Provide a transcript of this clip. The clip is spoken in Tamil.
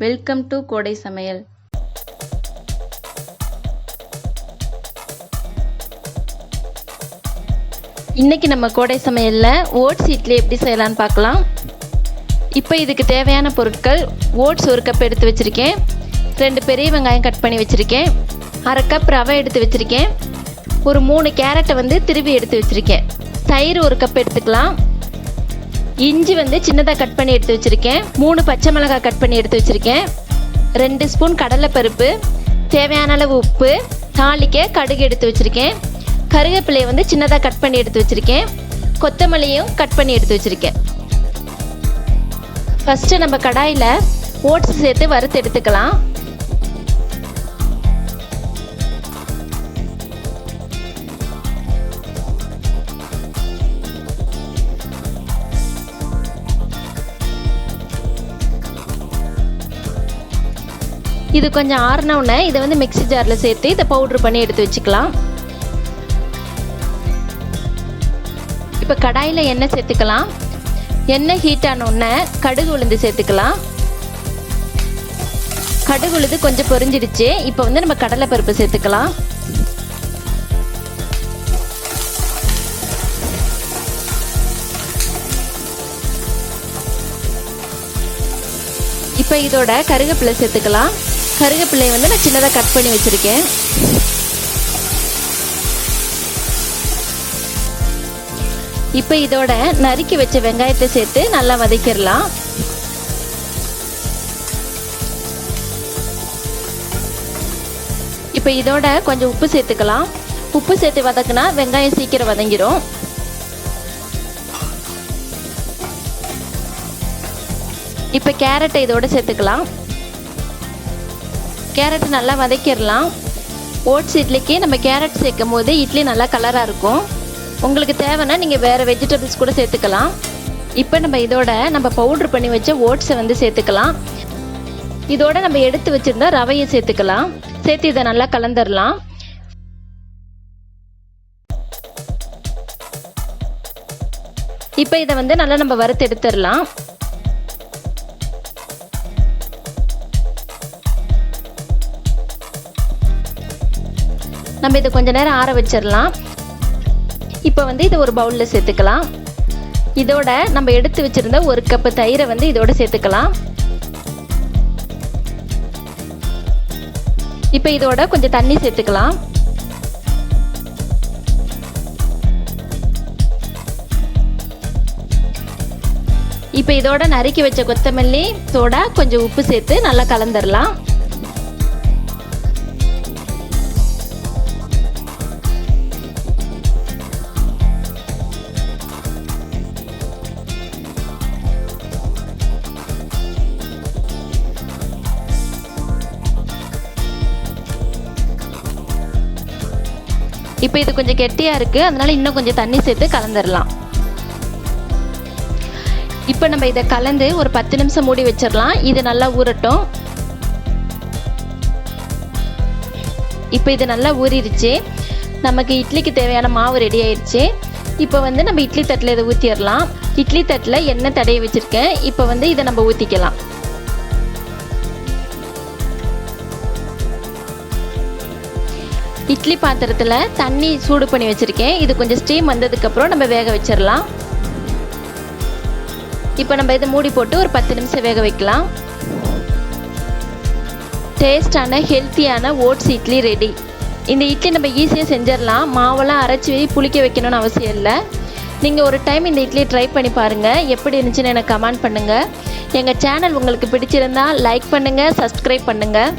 வெல்கம் டு கோடை சமையல். இன்னைக்கு நம்ம கோடை சமையல்ல ஓட்ஸ் இட்லி எப்படி செய்யலாம்னு பார்க்கலாம். இப்போ இதுக்கு தேவையான பொருட்கள்: ஓட்ஸ் 1 கப் எடுத்து வச்சிருக்கேன், 2 பெரிய வெங்காயம் கட் பண்ணி வச்சிருக்கேன், 1/2 கப் ரவை எடுத்து வச்சிருக்கேன், ஒரு 3 கேரட்டை திருவி எடுத்து வச்சிருக்கேன், தயிர் 1 கப் எடுத்துக்கலாம், இஞ்சி சின்னதாக கட் பண்ணி எடுத்து வச்சிருக்கேன், 3 பச்சை மிளகாய் கட் பண்ணி எடுத்து வச்சிருக்கேன், 2 ஸ்பூன் கடலைப்பருப்பு, தேவையான அளவு உப்பு, தாளிக்க கடுகு எடுத்து வச்சிருக்கேன், கருவேப்பிலையை சின்னதாக கட் பண்ணி எடுத்து வச்சிருக்கேன், கொத்தமல்லியும் கட் பண்ணி எடுத்து வச்சிருக்கேன். ஃபர்ஸ்ட் நம்ம கடாயில் ஓட்ஸ் சேர்த்து வறுத்து எடுத்துக்கலாம். இது கொஞ்சம் ஆறின உடனே இதை மிக்ஸி ஜாரில் சேர்த்து இதை பவுட்ரு பண்ணி எடுத்து வச்சுக்கலாம். இப்போ கடாயில் எண்ணெய் சேர்த்துக்கலாம். எண்ணெய் ஹீட் ஆன உடனே கடுகு உளுந்து சேர்த்துக்கலாம். கடுகு உளுந்து கொஞ்சம் பொரிஞ்சிடுச்சு. இப்போ நம்ம கடலைப்பருப்பு சேர்த்துக்கலாம். இப்போ இதோட கருவேப்பிலை சேர்த்துக்கலாம். கருவேப்பிலையை நான் சின்னதாக கட் பண்ணி வச்சுருக்கேன். இப்போ இதோட நறுக்கி வச்ச வெங்காயத்தை சேர்த்து நல்லா வதக்கிடலாம். இப்போ இதோட கொஞ்சம் உப்பு சேர்த்துக்கலாம். உப்பு சேர்த்து வதக்குனா வெங்காயம் சீக்கிரம் வதங்கிடும். இப்போ கேரட்டை இதோட சேர்த்துக்கலாம். கேரட் நல்லா வதக்கிடலாம். ஓட்ஸ் இட்லிக்கு நம்ம கேரட் சேர்க்கும் போது இட்லி நல்லா கலராக இருக்கும். உங்களுக்கு தேவைன்னா நீங்கள் வேறு வெஜிடபிள்ஸ் கூட சேர்த்துக்கலாம். இப்போ நம்ம இதோட பவுட்ரு பண்ணி வச்ச ஓட்ஸை சேர்த்துக்கலாம். இதோட நம்ம எடுத்து வச்சுருந்தா ரவையை சேர்த்துக்கலாம். சேர்த்து இதை நல்லா கலந்துடலாம். இப்போ இதை நல்லா நம்ம வறுத்து எடுத்துடலாம். நம்ம இதை கொஞ்ச நேரம் ஆற வச்சிடலாம். இப்போ இதை ஒரு பவுலில் சேர்த்துக்கலாம். இதோட நம்ம எடுத்து வச்சிருந்த 1 கப்பு தயிரை இதோட சேர்த்துக்கலாம். இப்போ இதோட கொஞ்சம் தண்ணி சேர்த்துக்கலாம். இப்போ இதோட நறுக்கி வச்ச கொத்தமல்லி சோடா கொஞ்சம் உப்பு சேர்த்து நல்லா கலந்துடலாம். இப்போ இது கொஞ்சம் கெட்டியாக இருக்குது, அதனால இன்னும் கொஞ்சம் தண்ணி சேர்த்து கலந்துடலாம். இப்போ நம்ம இதை கலந்து ஒரு 10 நிமிஷம் மூடி வச்சிடலாம். இது நல்லா ஊறட்டும். இப்போ இது நல்லா ஊறிடுச்சு. நமக்கு இட்லிக்கு தேவையான மாவு ரெடி ஆயிடுச்சு. இப்போ நம்ம இட்லி தட்டில் இதை ஊற்றிடலாம். இட்லி தட்டில் எண்ணெய் தடவி வச்சுருக்கேன். இப்போ இதை நம்ம ஊற்றிக்கலாம். இட்லி பாத்திரத்தில் தண்ணி சூடு பண்ணி வச்சுருக்கேன். இது கொஞ்சம் ஸ்டீம் வந்ததுக்கப்புறம் நம்ம வேக வச்சிடலாம். இப்போ நம்ம இதை மூடி போட்டு ஒரு 10 நிமிஷம் வேக வைக்கலாம். டேஸ்டான ஹெல்த்தியான ஓட்ஸ் இட்லி ரெடி. இந்த இட்லி நம்ம ஈஸியாக செஞ்சிடலாம். மாவெல்லாம் அரைச்சி புளிக்க வைக்கணும்னு அவசியம் இல்லை. நீங்கள் ஒரு டைம் இந்த இட்லி ட்ரை பண்ணி பாருங்கள். எப்படி இருந்துச்சுன்னு எனக்கு கமெண்ட் பண்ணுங்கள். எங்கள் சேனல் உங்களுக்கு பிடிச்சிருந்தா லைக் பண்ணுங்கள், சப்ஸ்கிரைப் பண்ணுங்கள்.